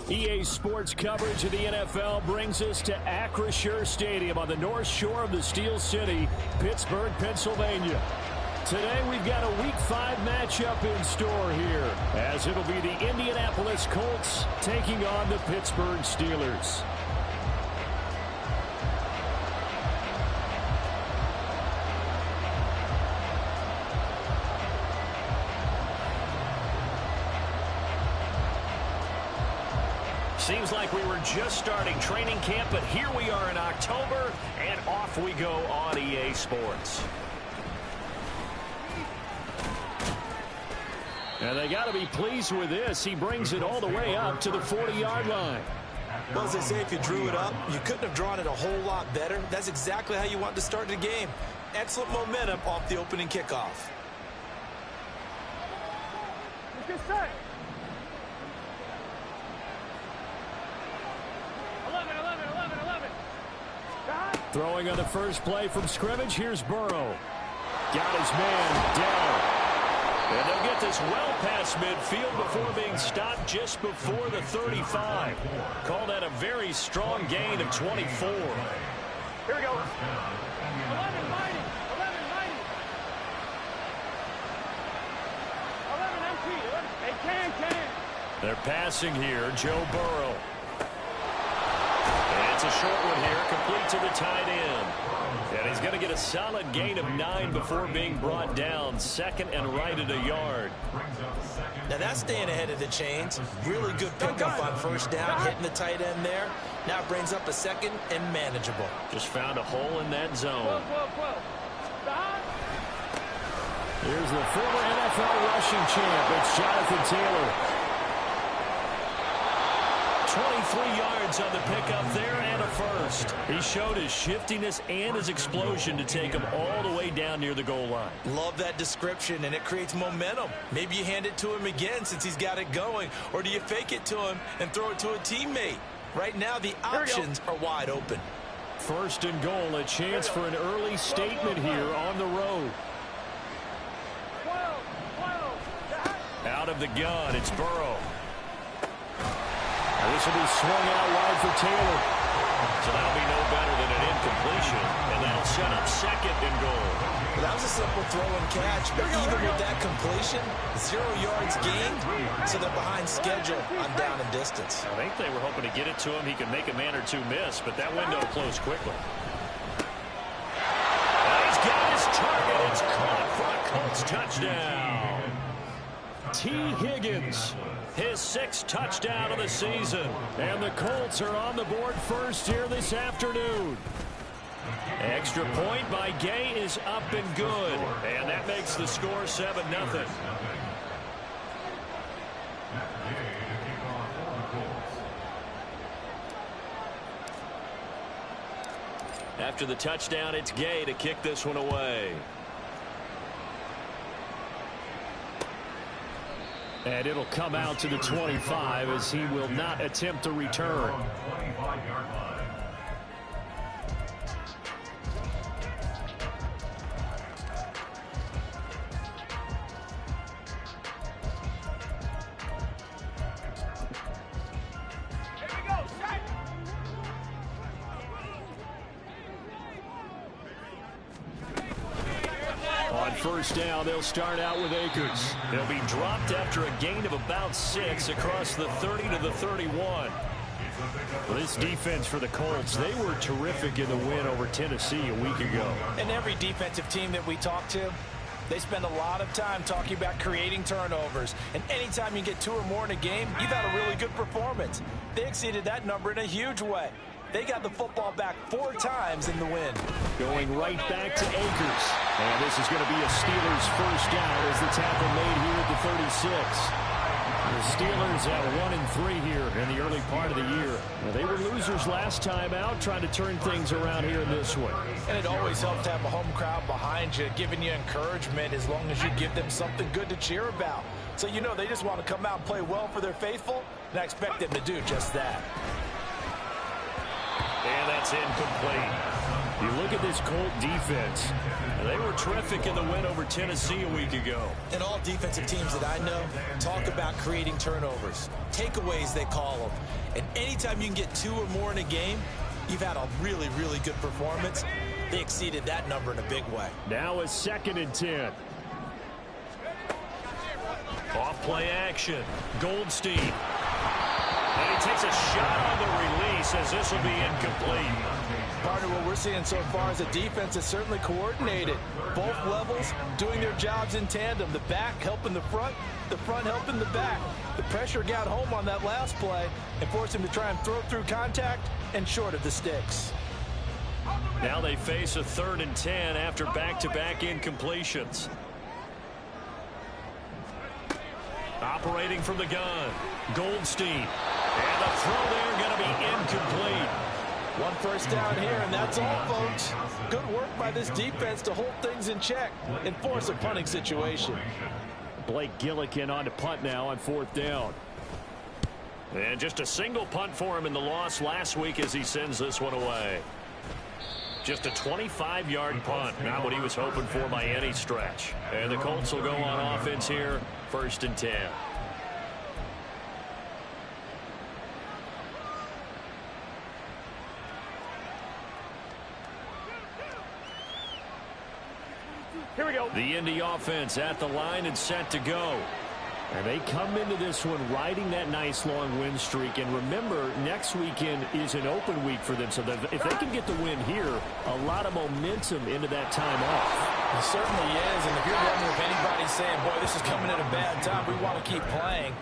EA Sports coverage of the NFL brings us to Acrisure Stadium on the north shore of the Steel City, Pittsburgh, Pennsylvania. Today we've got a Week 5 matchup in store here, as it'll be the Indianapolis Colts taking on the Pittsburgh Steelers. Seems like we were just starting training camp, but here we are in October, and off we go on EA Sports. And they got to be pleased with this. He brings it all the way up to the 40-yard line. Well, as they say, if you drew it up, you couldn't have drawn it a whole lot better. That's exactly how you want to start the game. Excellent momentum off the opening kickoff. Get set. 11. Throwing on the first play from scrimmage, here's Burrow. Got his man down. And they'll get this well past midfield before being stopped just before the 35. Call that a very strong gain of 24. Here we go. 11 mighty. 11 empty. 11. Hey, can. They're passing here, Joe Burrow. And it's a short one here, complete to the tight end. And he's going to get a solid gain of 9 before being brought down. Second and right at a yard. Now that's staying ahead of the chains. Really good pickup on first down, hitting the tight end there. Now it brings up a second and manageable. Just found a hole in that zone. Here's the former NFL rushing champ. It's Jonathan Taylor. 23 yards on the pickup there and a first. He showed his shiftiness and his explosion to take him all the way down near the goal line. Love that description, and it creates momentum. Maybe you hand it to him again since he's got it going, or do you fake it to him and throw it to a teammate? Right now, the options are wide open. First and goal, a chance for an early statement here on the road. Out of the gun, it's Burrow. This will be swung out wide for Taylor. So that'll be no better than an incompletion, and that'll set up second and goal. Well, that was a simple throw and catch, but even with that completion, 0 yards gained, so they're behind schedule on down and distance. I think they were hoping to get it to him. He could make a man or two miss, but that window closed quickly. He's got his target. It's caught for a Colts touchdown. T. Higgins, his 6th touchdown of the season. And the Colts are on the board first here this afternoon. Extra point by Gay is up and good. And that makes the score 7-0. After the touchdown, it's Gay to kick this one away. And it'll come out to the 25 as he will not attempt to return. First down, they'll start out with Akers. They'll be dropped after a gain of about 6 across the 30 to the 31. Well, this defense for the Colts, they were terrific in the win over Tennessee a week ago. And every defensive team that we talk to, they spend a lot of time talking about creating turnovers. And anytime you get 2 or more in a game, you've had a really good performance. They exceeded that number in a huge way. They got the football back 4 times in the win. Going right back to Akers. And this is going to be a Steelers first down as the tackle made here at the 36. The Steelers at 1-3 here in the early part of the year. Now, they were losers last time out, trying to turn things around here in this one. And it always helps to have a home crowd behind you, giving you encouragement as long as you give them something good to cheer about. So you know they just want to come out and play well for their faithful, and I expect them to do just that. And that's incomplete. You look at this Colt defense. They were terrific in the win over Tennessee a week ago. And all defensive teams that I know talk about creating turnovers. Takeaways, they call them. And anytime you can get 2 or more in a game, you've had a really, really good performance. They exceeded that number in a big way. Now a 2nd and 10. Off play action. Goldstein. And he takes a shot on the release as this will be incomplete. Partner, what we're seeing so far is a defense that's certainly coordinated. Both levels doing their jobs in tandem. The back helping the front helping the back. The pressure got home on that last play and forced him to try and throw through contact and short of the sticks. Now they face a 3rd and 10 after back-to-back incompletions. Operating from the gun, Goldstein. And the throw there going to be incomplete. 1 first down here, and that's all, folks. Good work by this defense to hold things in check and force a punting situation. Blake Gillikin on to punt now on 4th down. And just a single punt for him in the loss last week as he sends this one away. Just a 25-yard punt, not what he was hoping for by any stretch. And the Colts will go on offense here, 1st and 10. Here we go. The Indy offense at the line and set to go. And they come into this one riding that nice long win streak. And remember, next weekend is an open week for them. So if they can get the win here, a lot of momentum into that time off. It certainly is. And if you're wondering if anybody's saying, boy, this is coming at a bad time, we want to keep playing,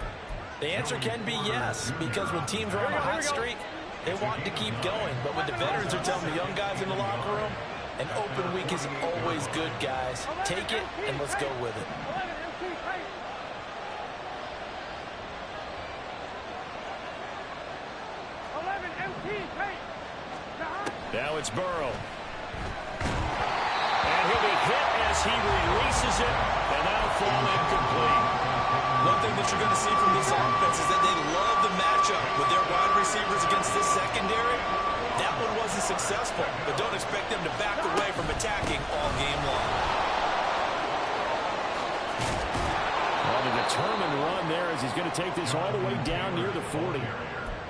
the answer can be yes. Because when teams are on a hot streak, they want to keep going. But when the veterans are telling the young guys in the locker room, an open week is always good, guys. Take it and let's go with it. Now it's Burrow. And he'll be hit as he releases it, and that'll fall incomplete. One thing that you're going to see from this offense is that they love the matchup with their wide receivers against this secondary. That one wasn't successful, but don't expect them to back away from attacking all game long. On a determined run there as he's going to take this all the way down near the 40.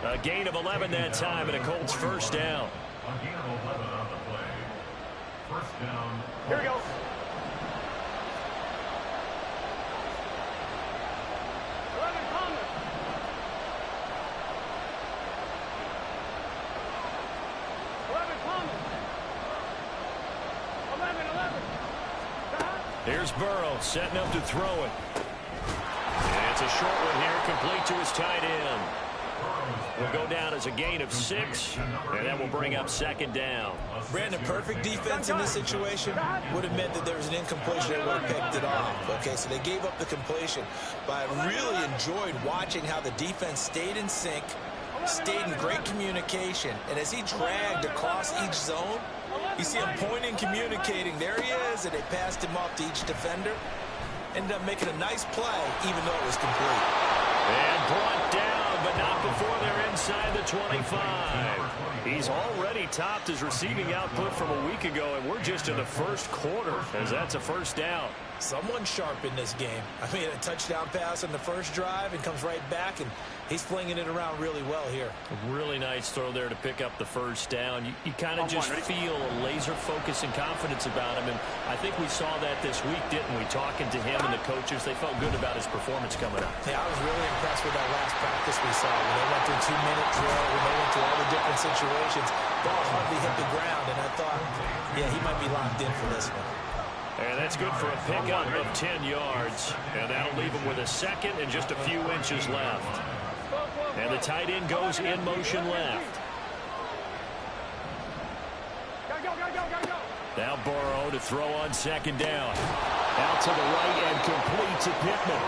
A gain of 11 that time, and a Colts 1st down. Here we go. Here's Burrow setting up to throw it. And it's a short one here, complete to his tight end. Will go down as a gain of 6, and that will bring up 2nd down. Brandon, perfect defense in this situation would have meant that there was an incompletion that would have picked it off. Okay, so they gave up the completion, but I really enjoyed watching how the defense stayed in sync, stayed in great communication, and as he dragged across each zone, you see him pointing, communicating. There he is, and they passed him off to each defender. Ended up making a nice play, even though it was complete. And brought down, but not before they're inside the 25. He's already topped his receiving output from a week ago, and we're just in the 1st quarter, as that's a 1st down. Someone sharp in this game. I mean, a touchdown pass on the first drive and comes right back, and he's flinging it around really well here. A really nice throw there to pick up the 1st down. You kind of just feel a laser focus and confidence about him, and I think we saw that this week, didn't we? Talking to him and the coaches, they felt good about his performance coming up. Yeah, I was really impressed with that last practice we saw. When they went through 2-minute drill, when they went through all the different situations, ball hardly hit the ground, and I thought, yeah, he might be locked in for this one. And that's good for a pickup of 10 yards. And that'll leave him with a 2nd and just a few inches left. And the tight end goes in motion left. Now Burrow to throw on 2nd down. Out to the right and complete to Pittman.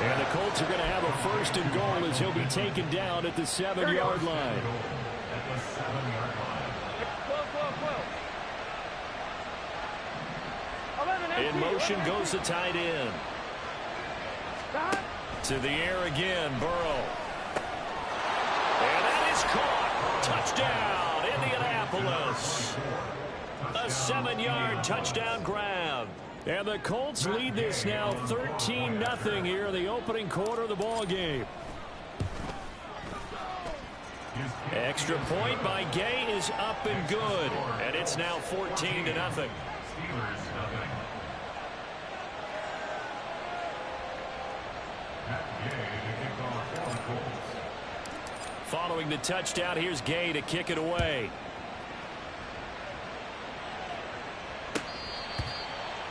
And the Colts are going to have a 1st and goal as he'll be taken down at the 7-yard line. In motion goes the tight end. To the air again, Burrow. And that is caught. Touchdown, Indianapolis. A 7-yard touchdown grab. And the Colts lead this now 13-0 here in the opening quarter of the ball game. Extra point by Gay is up and good. And it's now 14-0. Following the touchdown, here's Gay to kick it away.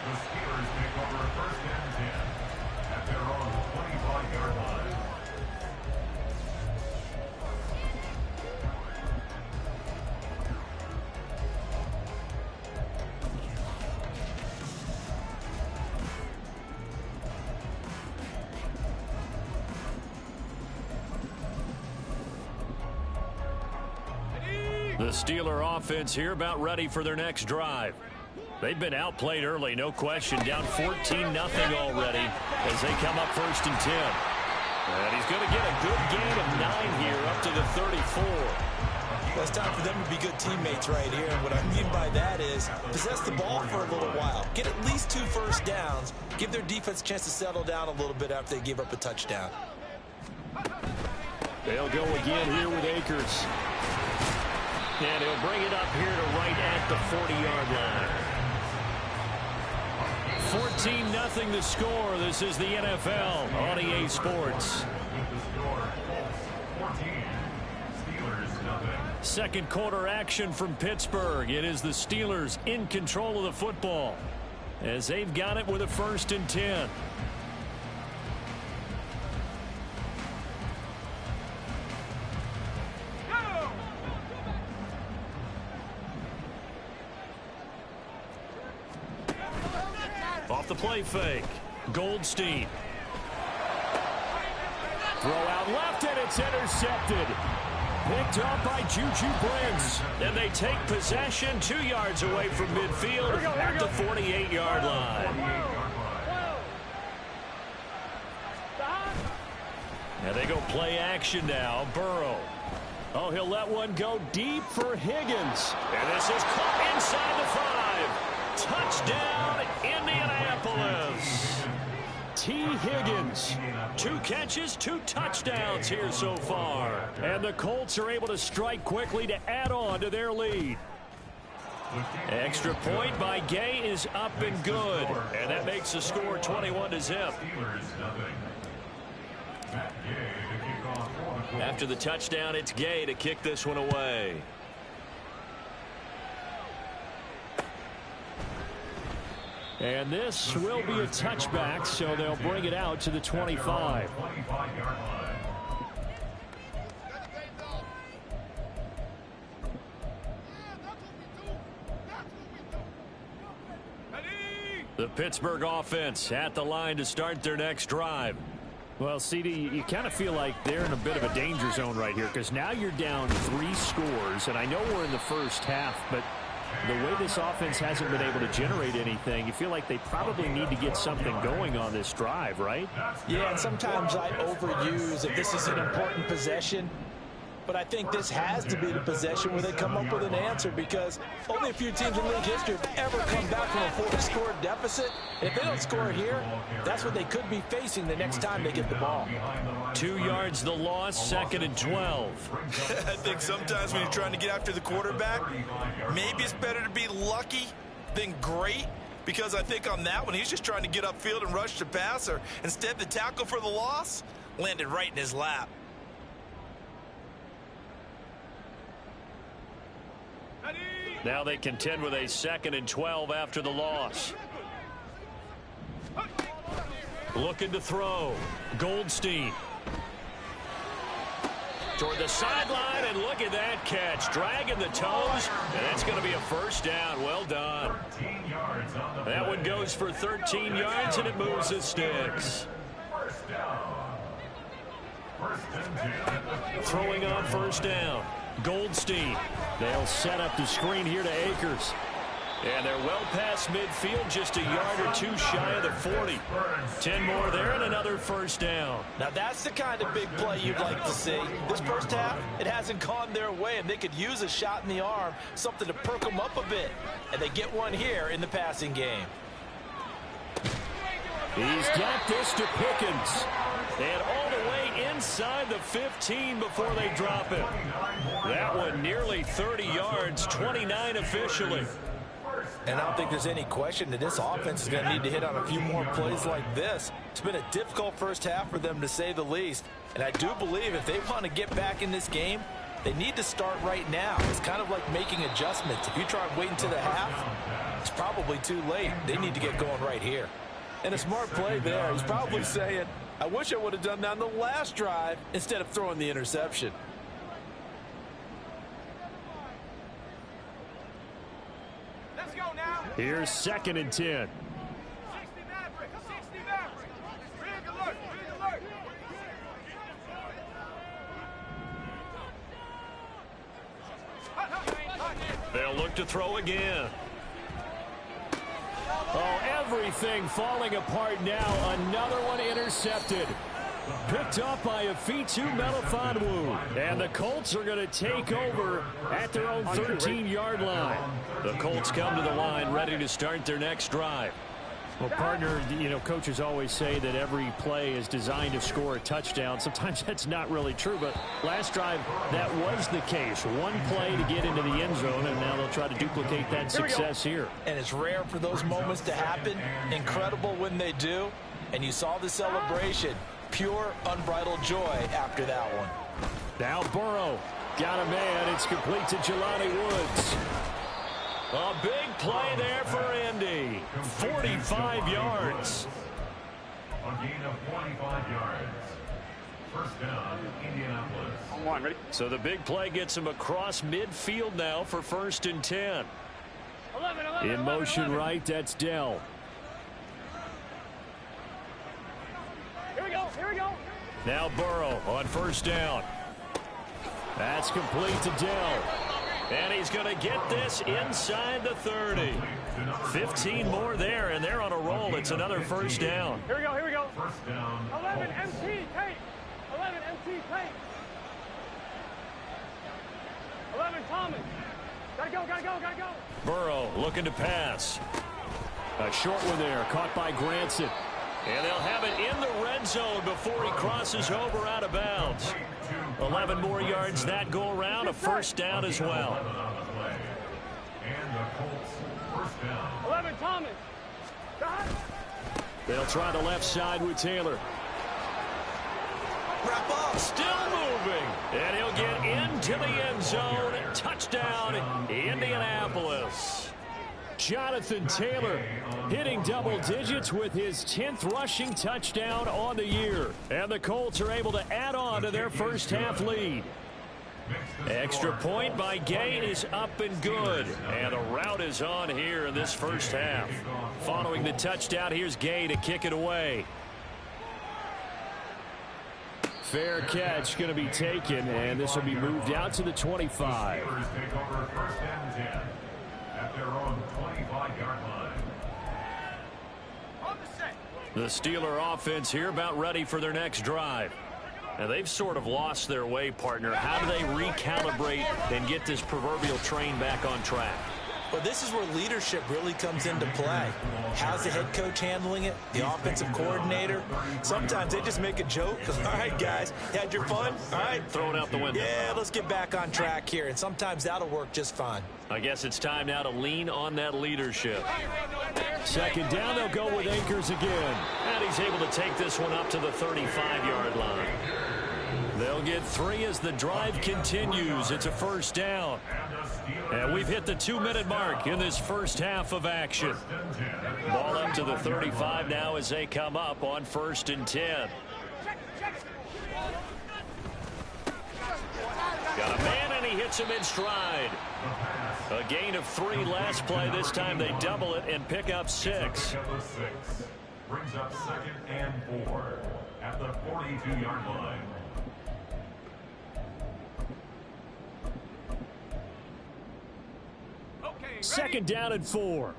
The Steelers take over 1st and 10 at their own 25-yard line. The Steeler offense here about ready for their next drive. They've been outplayed early, no question, down 14-0 already as they come up 1st and 10. And he's going to get a good gain of 9 here up to the 34. Well, it's time for them to be good teammates right here. And what I mean by that is possess the ball for a little while. Get at least 2 first downs. Give their defense a chance to settle down a little bit after they give up a touchdown. They'll go again here with Akers. And he'll bring it up here to right at the 40-yard line. 14-0 the score. This is the NFL on EA Sports. Second quarter action from Pittsburgh. It is the Steelers in control of the football as they've got it with a 1st and 10. Off the play fake. Goldstein. Throw out left, and it's intercepted. Picked up by Juju Brents. And they take possession 2 yards away from midfield at the 48-yard line. And they go play action now. Burrow. Oh, he'll let one go deep for Higgins. And this is caught inside the 5. Touchdown, Indianapolis. T. Higgins. 2 catches, 2 touchdowns here so far. And the Colts are able to strike quickly to add on to their lead. Extra point by Gay is up and good. And that makes the score 21-0. After the touchdown, it's Gay to kick this one away. And this will be a touchback, so they'll bring it out to the 25. The Pittsburgh offense at the line to start their next drive. Well, CD, you kind of feel like they're in a bit of a danger zone right here because now you're down 3 scores, and I know we're in the first half, but the way this offense hasn't been able to generate anything, you feel like they probably need to get something going on this drive, right? Yeah, and sometimes I overuse if this is an important possession. But I think this has to be the possession where they come up with an answer because only a few teams in league history have ever come back from a 4-score deficit. If they don't score here, that's what they could be facing the next time they get the ball. 2 yards the loss, 2nd and 12. I think sometimes when you're trying to get after the quarterback, maybe it's better to be lucky than great. Because I think on that one, he's just trying to get upfield and rush the passer. Instead, the tackle for the loss landed right in his lap. Now they contend with a 2nd and 12 after the loss. Looking to throw. Goldstein. Toward the sideline, and look at that catch. Dragging the toes, and that's going to be a 1st down. Well done. That one goes for 13 yards, and it moves the sticks. Throwing on 1st down. Goldstein. They'll set up the screen here to Akers. And they're well past midfield, just a yard or two shy of the 40. 10 more there and another first down. Now that's the kind of big play you'd like to see. This first half, it hasn't gone their way, and they could use a shot in the arm, something to perk them up a bit. And they get one here in the passing game. He's got this to Pickens. And all the way inside the 15 before they drop it. That one nearly 30 yards, 29 officially. And I don't think there's any question that this offense is going to need to hit on a few more plays like this. It's been a difficult first half for them, to say the least. And I do believe if they want to get back in this game, they need to start right now. It's kind of like making adjustments. If you try waiting to the half, it's probably too late. They need to get going right here. And a smart play there. He's probably saying, I wish I would have done that on the last drive instead of throwing the interception. Let's go now. Here's 2nd and 10. 60 Maverick. 60 Maverick. Rig alert. Rig alert. They'll look to throw again. Oh, everything falling apart now. Another one intercepted. Picked up by Afitu Melifonwu. And the Colts are going to take over at their own 13-yard line. The Colts come to the line ready to start their next drive. Well, partner, you know, coaches always say that every play is designed to score a touchdown. Sometimes that's not really true, but last drive, that was the case. One play to get into the end zone, and now they'll try to duplicate that success here. And it's rare for those moments to happen. Incredible when they do. And you saw the celebration. Pure, unbridled joy after that one. Now Burrow got a man. It's complete to Jelani Woods. A big play there for Indy. 45 yards. A gain of 45 yards. First down, Indianapolis. On one, ready? So the big play gets him across midfield now for 1st and 10. 11. In motion right, that's Dell. Here we go. Here we go. Now Burrow on 1st down. That's complete to Dell. And he's going to get this inside the 30. 15 more there, and they're on a roll. It's another first down. Here we go. Here we go. First down. 11 MT tape. 11 MT tape. 11 Thomas. Gotta go. Gotta go. Gotta go. Burrow looking to pass. A short one there, caught by Granson. And they'll have it in the red zone before he crosses over out of bounds. 11 more yards that go around, a first down as well. And the Colts, first down. 11 Thomas. They'll try the left side with Taylor. Wrap up. Still moving. And he'll get into the end zone. Touchdown, Indianapolis. Jonathan Taylor hitting double digits with his 10th rushing touchdown on the year. And the Colts are able to add on to their first half lead. Extra point by Gay is up and good. And the route is on here in this first half. Following the touchdown, here's Gay to kick it away. Fair catch going to be taken, and this will be moved out to the 25. Take over 1st and 10 at their own 25-yard line. On the set. The Steeler offense here about ready for their next drive. And they've sort of lost their way, partner. How do they recalibrate and get this proverbial train back on track? But this is where leadership really comes into play. How's the head coach handling it? The offensive coordinator? Sometimes they just make a joke. All right, guys, you had your fun? All right. Throw it out the window. Yeah, let's get back on track here. And sometimes that'll work just fine. I guess it's time now to lean on that leadership. 2nd down, they'll go with Akers again. And he's able to take this one up to the 35-yard line. They'll get 3 as the drive continues. It's a first down. And we've hit the 2-minute mark in this first half of action. Ball up to the 35 now as they come up on 1st and 10. Got a man, and he hits him in stride. A gain of 3 last play. This time they double it and pick up 6. Brings up 2nd and 4 at the 42-yard line. Okay, Second down and 4.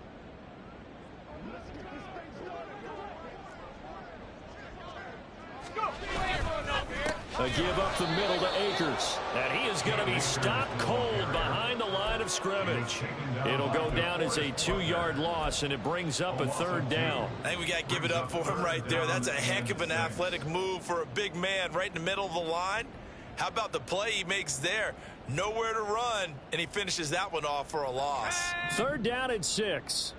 A give up the middle to Akers. And he is going to be stopped cold behind the line of scrimmage. It'll go down as a 2-yard loss, and it brings up a third down. I think we got to give it up for him right there. That's a heck of an athletic move for a big man right in the middle of the line. How about the play he makes there? Nowhere to run, and he finishes that one off for a loss. Third down and 6.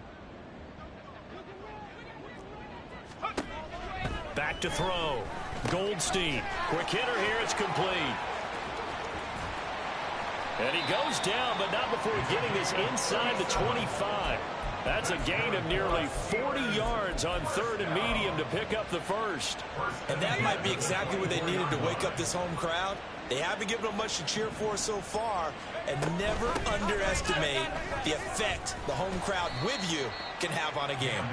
Back to throw. Goldstein. Quick hitter here. It's complete. And he goes down, but not before getting this inside the 25. That's a gain of nearly 40 yards on third and medium to pick up the first. And that might be exactly what they needed to wake up this home crowd. They haven't given them much to cheer for so far, and never underestimate the effect the home crowd with you can have on a game.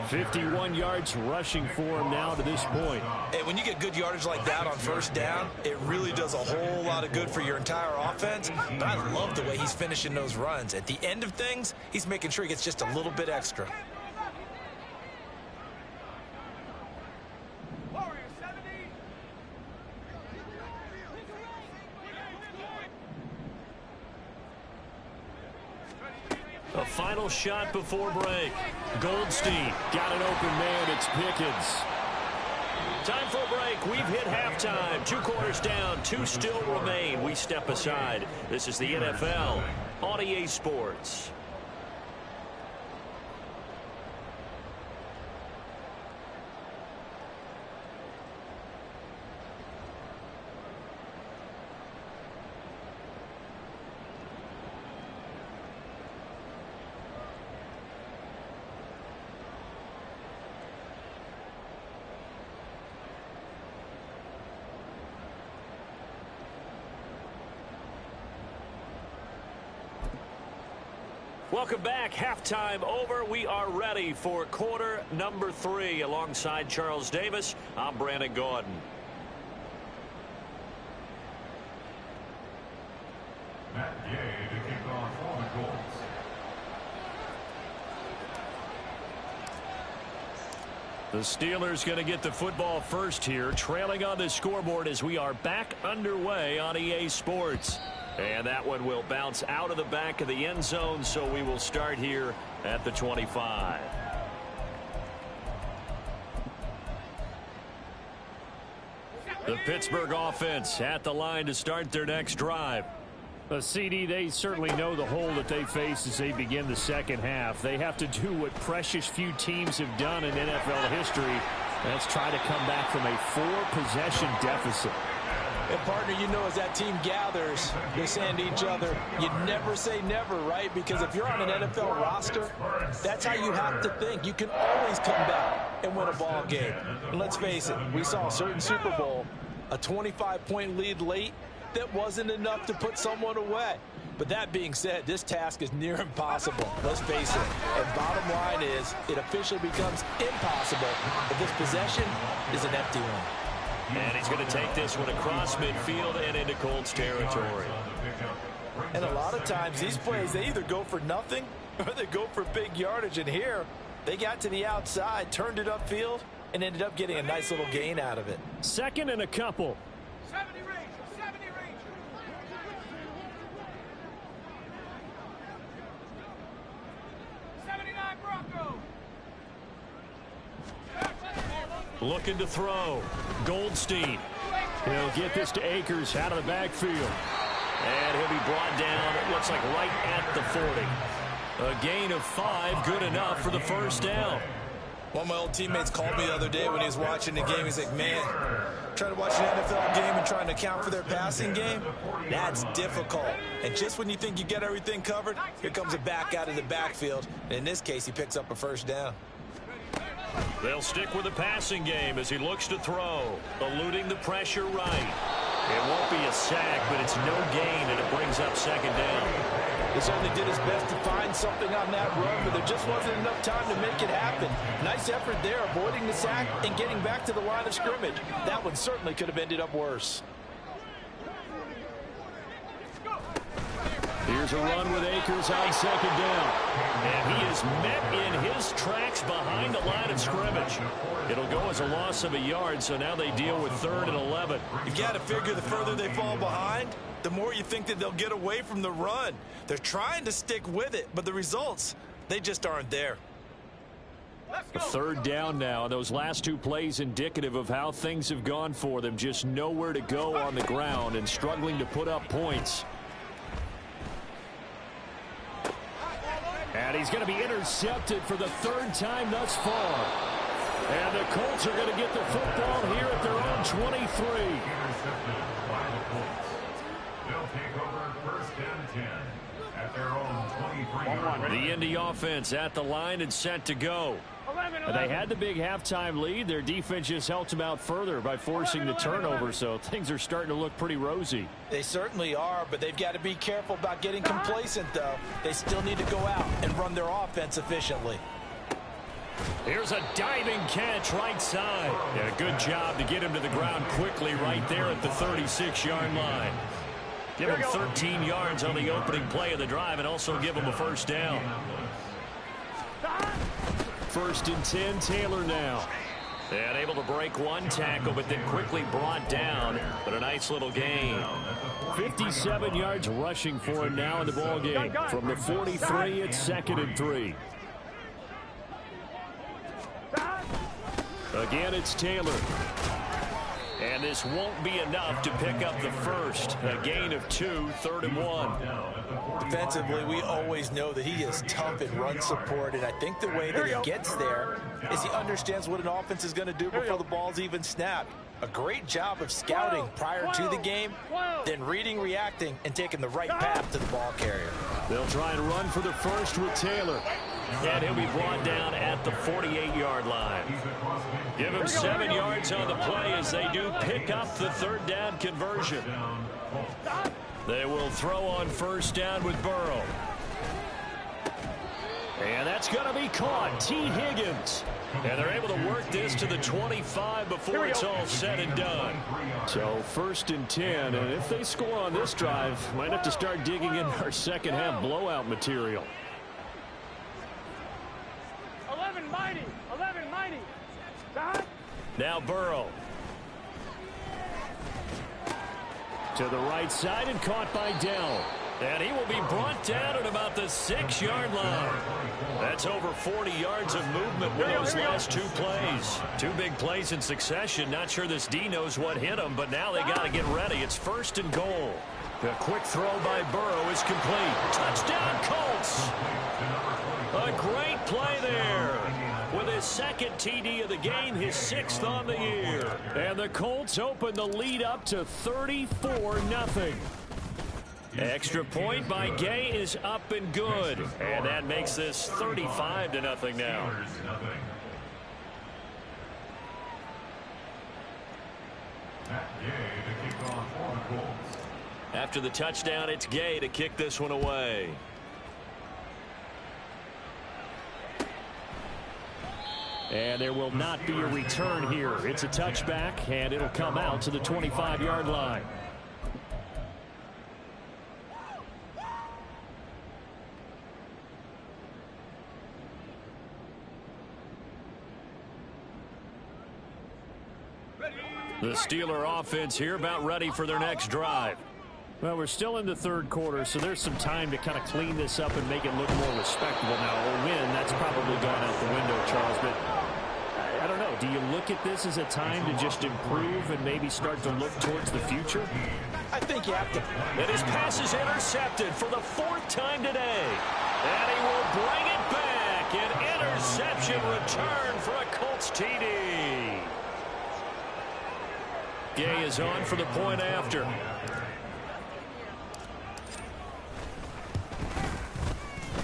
51 yards rushing for him now to this point. And when you get good yardage like that on first down, it really does a whole lot of good for your entire offense. But I love the way he's finishing those runs. At the end of things, he's making sure he gets just a little bit extra. A final shot before break. Goldstein got an open man. It's Pickens. Time for a break. We've hit halftime. 2 quarters down. 2 still remain. We step aside. This is the NFL on EA Sports. Welcome back. Halftime over. We are ready for quarter number 3. Alongside Charles Davis, I'm Brandon Gordon. Matt Gay to kick off for the Colts. The Steelers going to get the football first here, trailing on the scoreboard as we are back underway on EA Sports. And that one will bounce out of the back of the end zone, so we will start here at the 25. The Pittsburgh offense at the line to start their next drive. CD, they certainly know the hole that they face as they begin the second half. They have to do what precious few teams have done in NFL history. That's try to come back from a 4-possession deficit. And, partner, you know, as that team gathers, they're saying to each other, you never say never, right? Because if you're on an NFL roster, that's how you have to think. You can always come back and win a ball game. And let's face it, we saw a certain Super Bowl, a 25-point lead late, that wasn't enough to put someone away. But that being said, this task is near impossible. Let's face it. And bottom line is, it officially becomes impossible if this possession is an empty one. And he's going to take this one across midfield and into Colts territory. And a lot of times these plays, they either go for nothing or they go for big yardage. And here, they got to the outside, turned it upfield, and ended up getting a nice little gain out of it. Second and a couple. 70 range, 70 range. 79 Broncos. Looking to throw. Goldstein. He'll get this to Akers out of the backfield. And he'll be brought down, it looks like right at the 40. A gain of 5, good enough for the first down. One of my old teammates called me the other day when he was watching the game. He's like, man, trying to watch an NFL game and trying to account for their passing game, that's difficult. And just when you think you get everything covered, here comes a back out of the backfield. And in this case, he picks up a first down. They'll stick with the passing game as he looks to throw, eluding the pressure right. It won't be a sack, but it's no gain, and it brings up second down. He certainly did his best to find something on that run, but there just wasn't enough time to make it happen. Nice effort there, avoiding the sack and getting back to the line of scrimmage. That one certainly could have ended up worse. Here's a run with Akers on second down. And he is met in his tracks behind the line of scrimmage. It'll go as a loss of a yard, so now they deal with 3rd and 11. You've got to figure the further they fall behind, the more you think that they'll get away from the run. They're trying to stick with it, but the results, they just aren't there. A 3rd down now. Those last 2 plays indicative of how things have gone for them. Just nowhere to go on the ground and struggling to put up points. And he's going to be intercepted for the 3rd time thus far. And the Colts are going to get the football here at their own 23. Intercepted by the Colts. They'll take over 1st and 10 at their own 23. The Indy offense at the line and set to go. And they had the big halftime lead. Their defense just helped them out further by forcing the turnover, so things are starting to look pretty rosy. They certainly are, but they've got to be careful about getting complacent, though. They still need to go out and run their offense efficiently. Here's a diving catch right side. Yeah, good job to get him to the ground quickly right there at the 36-yard line. Give him 13 yards on the opening play of the drive and also give him a 1st down. 1st and 10, Taylor now. And able to break 1 tackle, but then quickly brought down. But a nice little gain. 57 yards rushing for him now in the ball game. From the 43, it's 2nd and 3. Again, it's Taylor. And this won't be enough to pick up the 1st. A gain of 2, 3rd and 1. Defensively, we always know that he is tough in run support, and I think the way that he gets there is he understands what an offense is going to do before the ball's even snapped. A great job of scouting prior to the game, then reading, reacting, and taking the right path to the ball carrier. They'll try and run for the 1st with Taylor. And he'll be brought down at the 48-yard line. Give him 7 yards on the play as they do pick up the 3rd down conversion. They will throw on 1st down with Burrow. And that's going to be caught. T. Higgins. And they're able to work this to the 25 before it's all said and done. So 1st and 10. And if they score on this drive, might have to start digging in our second half blowout material. 11 mighty. Now Burrow. To the right side and caught by Dell. And he will be brought down at about the 6-yard line. That's over 40 yards of movement with those last 2 plays. 2 big plays in succession. Not sure this D knows what hit him, but now they got to get ready. It's 1st and goal. The quick throw by Burrow is complete. Touchdown, Colts. A great play there. With his 2nd TD of the game, his 6th on the year. And the Colts open the lead up to 34-0. Extra point by Gay is up and good. And that makes this 35-0 now. After the touchdown, it's Gay to kick this one away. And there will not be a return here. It's a touchback, and it'll come out to the 25-yard line. The Steeler offense here about ready for their next drive. Well, we're still in the 3rd quarter, so there's some time to kind of clean this up and make it look more respectable. Now, a win, that's probably gone out the window, Charles, but I don't know. Do you look at this as a time to just improve and maybe start to look towards the future? I think you have to. And his pass is intercepted for the 4th time today. And he will bring it back. An interception return for a Colts TD. Gay is on for the point after.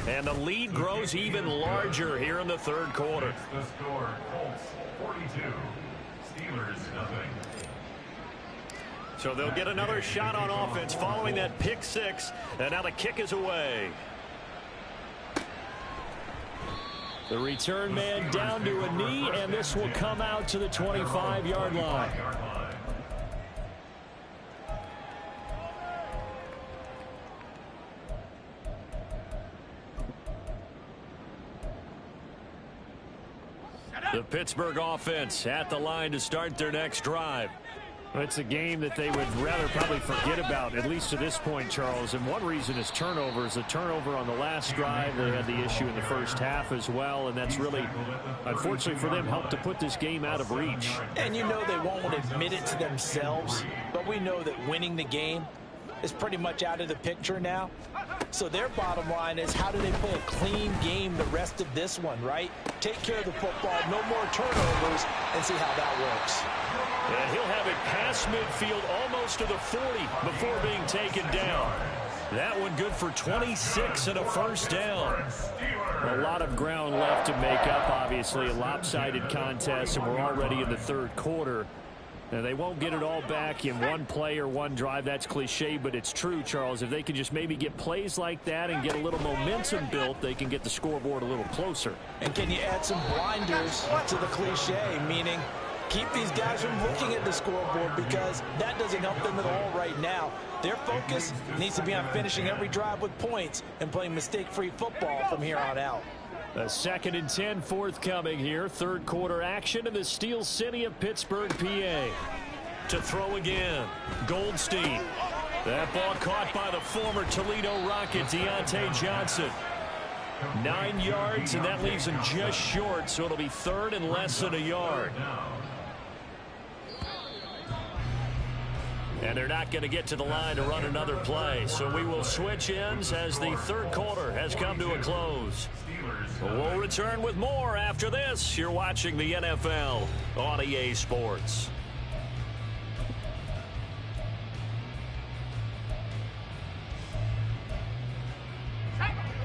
And the lead grows even larger here in the 3rd quarter. The score, Colts 42, Steelers 0. So they'll get another shot on offense following that pick 6. And now the kick is away. The return man down to a knee, and this will come out to the 25-yard line. The Pittsburgh offense at the line to start their next drive. It's a game that they would rather probably forget about, at least to this point, Charles. And one reason is turnovers. A turnover on the last drive. They had the issue in the first half as well. And that's really, unfortunately for them, helped to put this game out of reach. And you know they won't admit it to themselves. But we know that winning the game is pretty much out of the picture now. So their bottom line is, how do they play a clean game the rest of this one, right? Take care of the football, no more turnovers, and see how that works. And he'll have it past midfield almost to the 40 before being taken down. That one good for 26 and a first down. A lot of ground left to make up, obviously. A lopsided contest, and we're already in the third quarter. Now, they won't get it all back in one play or one drive. That's cliche, but it's true, Charles. If they can just maybe get plays like that and get a little momentum built, they can get the scoreboard a little closer. And can you add some blinders to the cliche, meaning keep these guys from looking at the scoreboard, because that doesn't help them at all right now. Their focus needs to be on finishing every drive with points and playing mistake-free football from here on out. A 2nd and 10 forthcoming here. Third quarter action in the Steel City of Pittsburgh, PA. To throw again, Goldstein. That ball caught by the former Toledo Rocket, Deontay Johnson. 9 yards, and that leaves him just short, so it'll be third and less than a yard. And they're not going to get to the line to run another play, so we will switch ends as the third quarter has come to a close. We'll return with more after this. You're watching the NFL on EA Sports.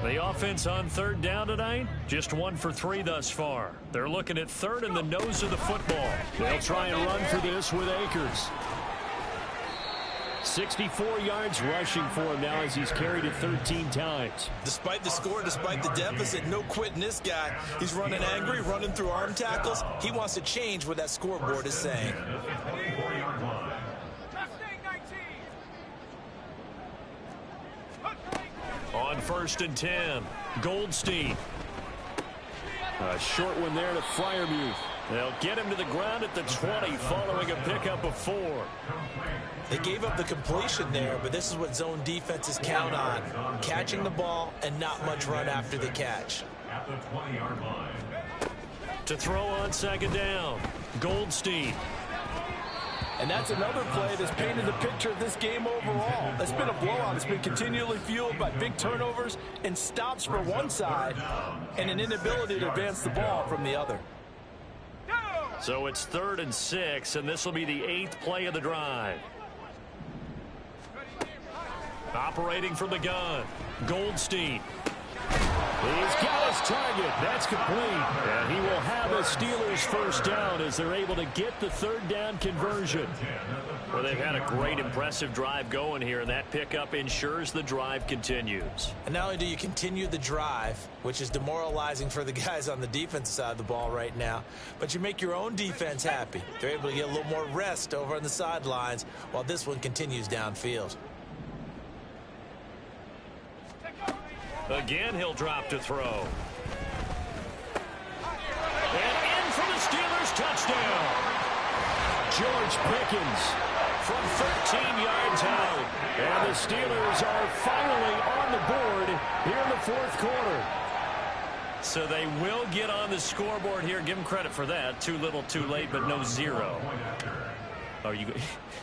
The offense on third down tonight, just 1 for 3 thus far. They're looking at third in the nose of the football. They'll try and run for this with Akers. 64 yards rushing for him now as he's carried it 13 times. Despite the score, despite the deficit, no quitting this guy. He's running angry, running through arm tackles. He wants to change what that scoreboard is saying. On 1st and 10, Goldstein. A short one there to Freiermuth. They'll get him to the ground at the 20 following a pickup of 4. They gave up the completion there, but this is what zone defenses count on. Catching the ball and not much run after the catch. At the 20-yard line. To throw on 2nd down, Goldstein. And that's another play that's painted the picture of this game overall. It's been a blowout. It's been continually fueled by big turnovers and stops for one side and an inability to advance the ball from the other. So it's 3rd and 6, and this will be the 8th play of the drive. Operating from the gun, Goldstein. He's got his target. That's complete. And he will have a Steelers first down as they're able to get the 3rd down conversion. Well, they've had a great, impressive drive going here, and that pickup ensures the drive continues. And not only do you continue the drive, which is demoralizing for the guys on the defensive side of the ball right now, but you make your own defense happy. They're able to get a little more rest over on the sidelines while this one continues downfield. Again, he'll drop to throw. And in for the Steelers touchdown. George Pickens from 13 yards out. And the Steelers are finally on the board here in the 4th quarter. So they will get on the scoreboard here. Give them credit for that. Too little, too late, but no 0. Oh,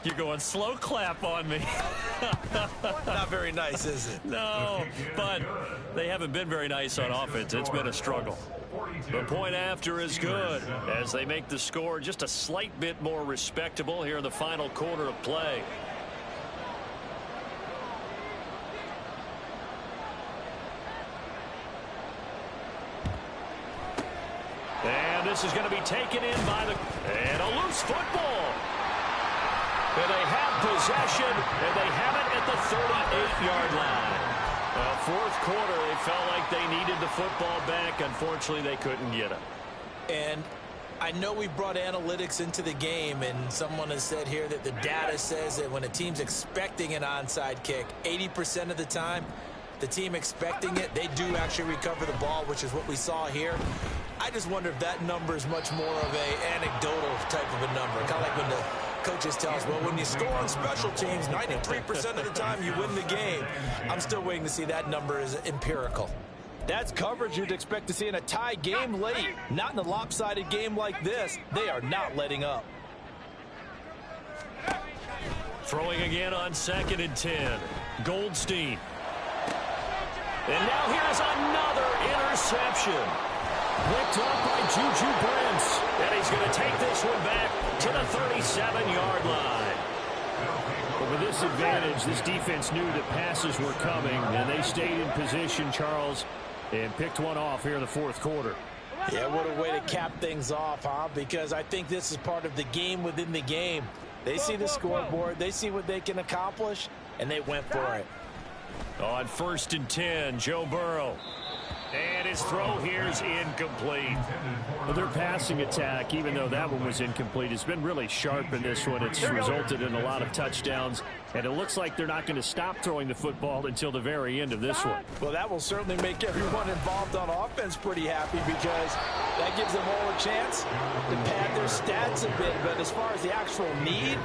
you're going slow clap on me. Not very nice, is it? No, but they haven't been very nice on offense. It's been a struggle. The point after is good as they make the score just a slight bit more respectable here in the final quarter of play. And this is going to be taken in by and a loose football. And they have possession, and they have it at the 38-yard line. Well, 4th quarter, they felt like they needed the football back. Unfortunately, they couldn't get it. And I know we brought analytics into the game, and someone has said here that the data says that when a team's expecting an onside kick, 80% of the time, the team expecting it, they do actually recover the ball, which is what we saw here. I just wonder if that number is much more of a anecdotal type of a number. Kind of like when the coaches tell us, well, when you score on special teams, 93% of the time you win the game. I'm still waiting to see that number is empirical. That's coverage you'd expect to see in a tie game late. Not in a lopsided game like this. They are not letting up. Throwing again on 2nd and 10. Goldstein. And now here's another interception. Picked up by Juju Brents. And he's going to take this one back to the 37-yard line. But with this advantage, this defense knew that passes were coming, and they stayed in position, Charles, and picked one off here in the 4th quarter. Yeah, what a way to cap things off, huh? Because I think this is part of the game within the game. They see the scoreboard, they see what they can accomplish, and they went for it. On 1st and 10, Joe Burrow. And his throw here is incomplete. Well, their passing attack, even though that one was incomplete, has been really sharp in this one. It's resulted in a lot of touchdowns, and it looks like they're not going to stop throwing the football until the very end of this one. Well, that will certainly make everyone involved on offense pretty happy, because that gives them all a chance to pad their stats a bit. But as far as the actual need,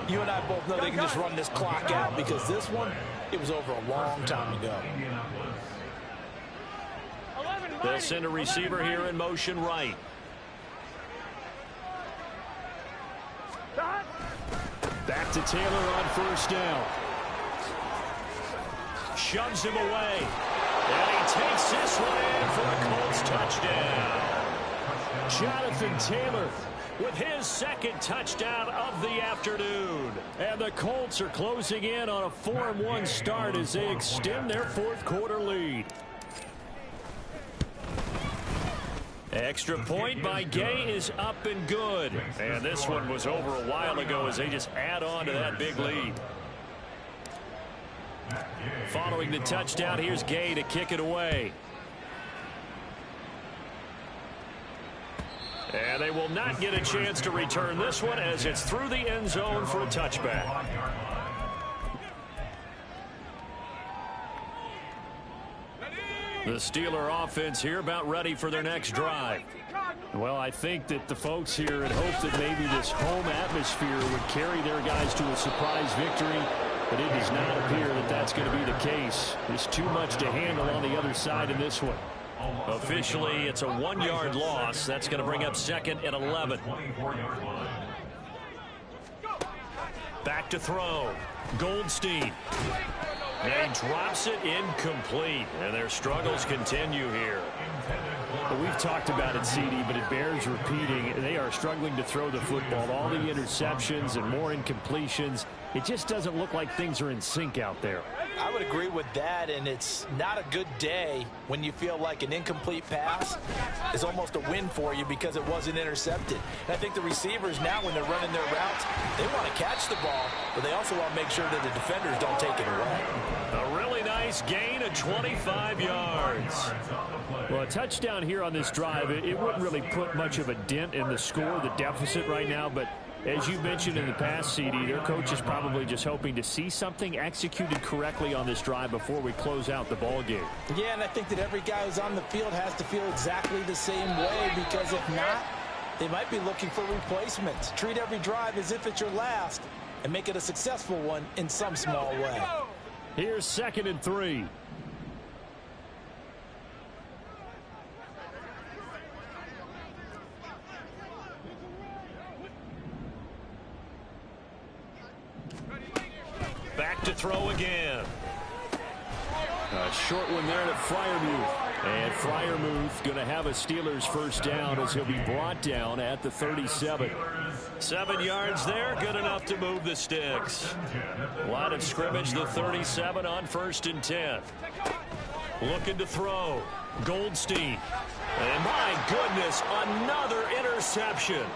you and I both know they can just run this clock out, because this one, it was over a long time ago. They'll send a receiver here in motion right. Back to Taylor on 1st down. Shoves him away. And he takes this one in for a Colts touchdown. Jonathan Taylor with his 2nd touchdown of the afternoon. And the Colts are closing in on a 4-1 start as they extend their 4th quarter lead. Extra point by Gay is up and good. And this one was over a while ago as they just add on to that big lead. Following the touchdown, here's Gay to kick it away. And they will not get a chance to return this one as it's through the end zone for a touchback. The Steeler offense here about ready for their next drive. Well, I think that the folks here had hoped that maybe this home atmosphere would carry their guys to a surprise victory, but it does not appear that that's going to be the case. There's too much to handle on the other side in this one. Officially, it's a 1-yard loss. That's going to bring up 2nd and 11. Back to throw. Goldstein. And he drops it incomplete. And their struggles continue here. Well, we've talked about it, CD, but it bears repeating. They are struggling to throw the football. All the interceptions and more incompletions. It just doesn't look like things are in sync out there. I would agree with that, and it's not a good day when you feel like an incomplete pass is almost a win for you because it wasn't intercepted. And I think the receivers now, when they're running their routes, they want to catch the ball, but they also want to make sure that the defenders don't take it away. A really nice gain of 25 yards. Well, a touchdown here on this drive, it wouldn't really put much of a dent in the score, the deficit right now, but as you mentioned in the past, CD, their coach is probably just hoping to see something executed correctly on this drive before we close out the ball game. Yeah, and I think that every guy who's on the field has to feel exactly the same way, because if not, they might be looking for replacements. Treat every drive as if it's your last and make it a successful one in some small way. Here's 2nd and 3. Back to throw again. A short one there to Freiermuth. And Freiermuth going to have a Steelers 1st down as he'll be brought down at the 37. 7 yards there, good enough to move the sticks. Line of scrimmage, the 37 on 1st and 10. Looking to throw. Goldstein. And my goodness, another interception.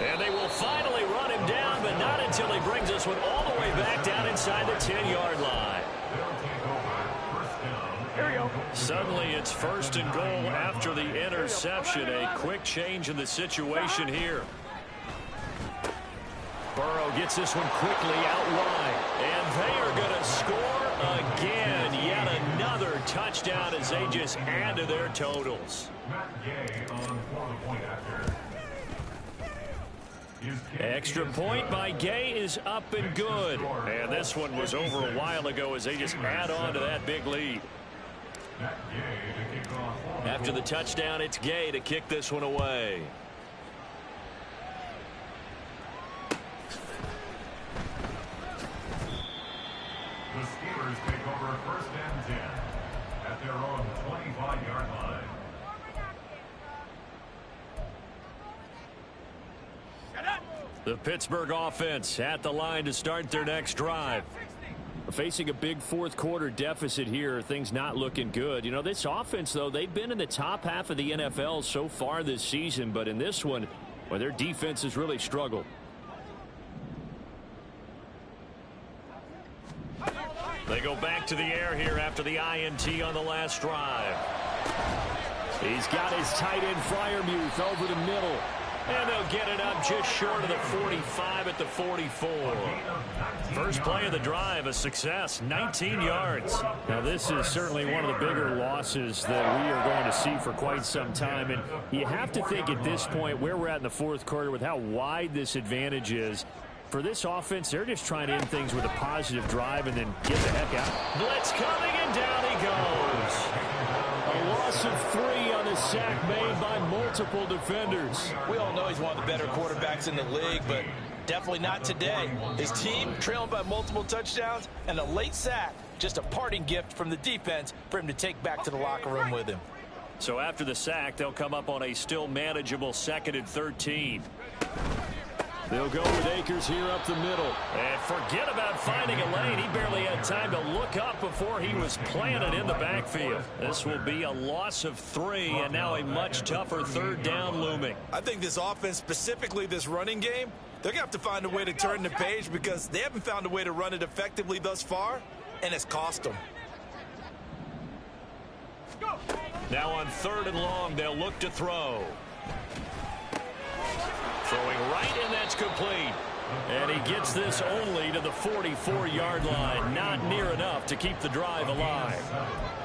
And they will finally run him down, but not until he brings us one all the way back down inside the 10-yard line. Here we go. Suddenly it's 1st and goal after the interception. A quick change in the situation here. Burrow gets this one quickly out wide. And they are going to score again. Yet another touchdown as they just add to their totals. Extra point by Gay is up and good. And this one was over a while ago as they just add on to that big lead. After the touchdown, it's Gay to kick this one away. The Steelers take over first and 10 at their own 25-yard line. The Pittsburgh offense at the line to start their next drive. Facing a big fourth quarter deficit here, things not looking good. You know, this offense, though, they've been in the top half of the NFL so far this season, but in this one, well, their defense has really struggled. They go back to the air here after the INT on the last drive. He's got his tight end Freiermuth over the middle. And they'll get it up just short of the 45 at the 44. First play of the drive, a success, 19 yards. Now, this is certainly one of the bigger losses that we are going to see for quite some time. And you have to think at this point where we're at in the fourth quarter with how wide this advantage is. For this offense, they're just trying to end things with a positive drive and then get the heck out. Blitz coming, and down he goes. A loss of 3 on a sack made by multiple defenders. We all know he's one of the better quarterbacks in the league, but definitely not today. His team trailing by multiple touchdowns and a late sack. Just a parting gift from the defense for him to take back to the locker room with him. So after the sack, they'll come up on a still manageable 2nd and 13. They'll go with Akers here up the middle. And forget about finding a lane. He barely had time to look up before he was planted in the backfield. This will be a loss of 3, and now a much tougher 3rd down looming. I think this offense, specifically this running game, they're going to have to find a way to turn the page because they haven't found a way to run it effectively thus far, and it's cost them. Now on 3rd and long, they'll look to throw. Throwing right, and that's complete. And he gets this only to the 44-yard line. Not near enough to keep the drive alive.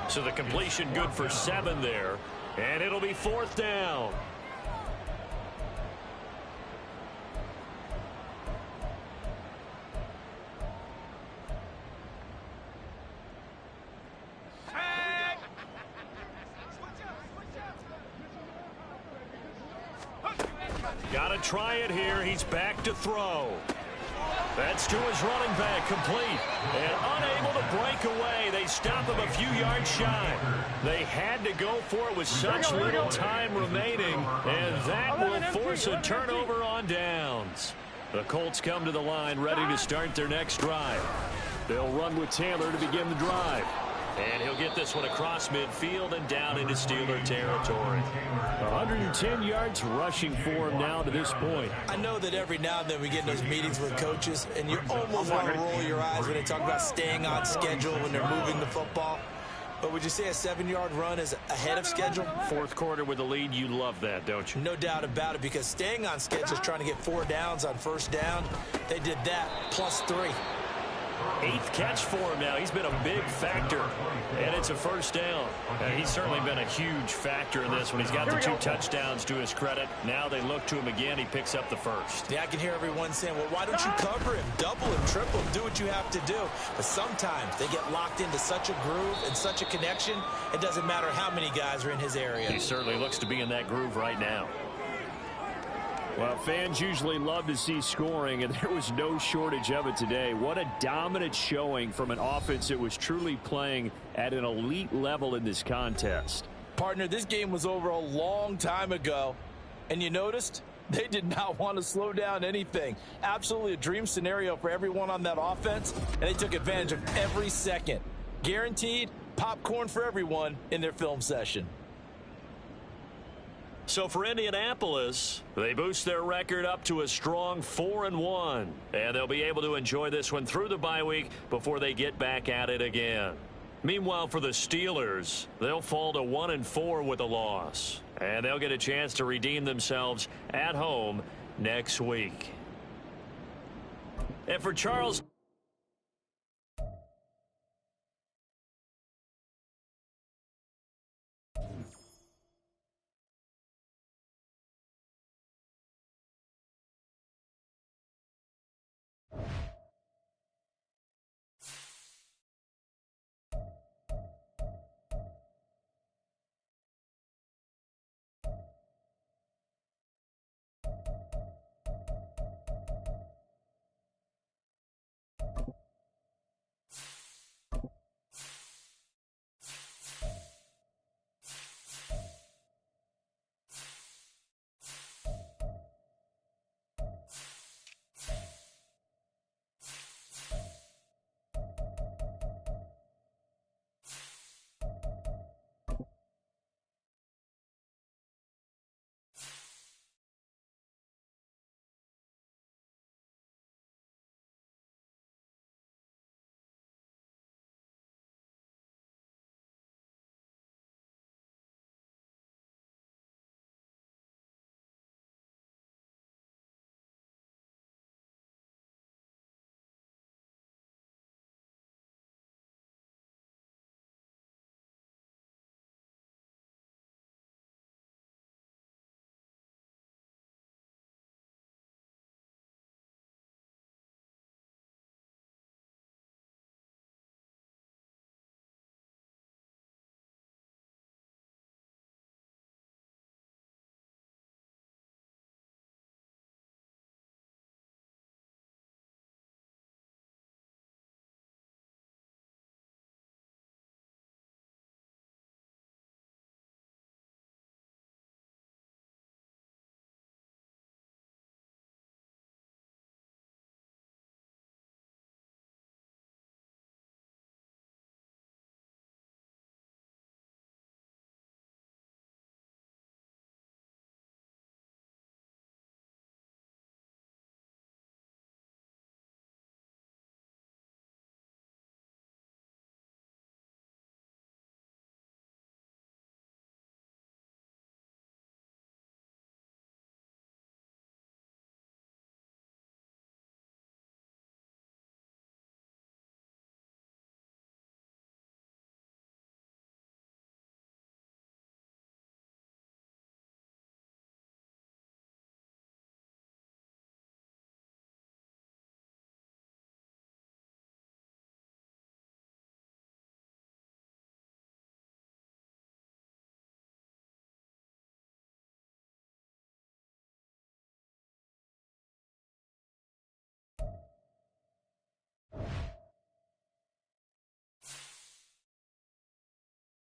So the completion good for 7 there. And it'll be 4th down. Got to try it here. He's back to throw. That's to his running back, complete. And unable to break away. They stop him a few yards shy. They had to go for it with such little time remaining. And that will force a turnover on downs. The Colts come to the line ready to start their next drive. They'll run with Taylor to begin the drive. And he'll get this one across midfield and down into Steeler territory. 110 yards rushing for him now to this point. I know that every now and then we get in those meetings with coaches, and you almost want to roll your eyes when they talk about staying on schedule when they're moving the football. But would you say a 7-yard run is ahead of schedule? Fourth quarter with the lead, you love that, don't you? No doubt about it, because staying on schedule is trying to get 4 downs on first down. They did that, plus 3. 8th catch for him now. He's been a big factor, and it's a first down. He's certainly been a huge factor in this one. He's got the 2 touchdowns to his credit. Now they look to him again. He picks up the first. Yeah, I can hear everyone saying, well, why don't you cover him? Double him, triple him, do what you have to do. But sometimes they get locked into such a groove and such a connection, it doesn't matter how many guys are in his area. He certainly looks to be in that groove right now. Well, fans usually love to see scoring, and there was no shortage of it today. What a dominant showing from an offense that was truly playing at an elite level in this contest. Partner, this game was over a long time ago, and you noticed they did not want to slow down anything. Absolutely a dream scenario for everyone on that offense, and they took advantage of every second. Guaranteed popcorn for everyone in their film session. So for Indianapolis, they boost their record up to a strong 4-1. And they'll be able to enjoy this one through the bye week before they get back at it again. Meanwhile, for the Steelers, they'll fall to 1-4 with a loss. And they'll get a chance to redeem themselves at home next week. And for Charles...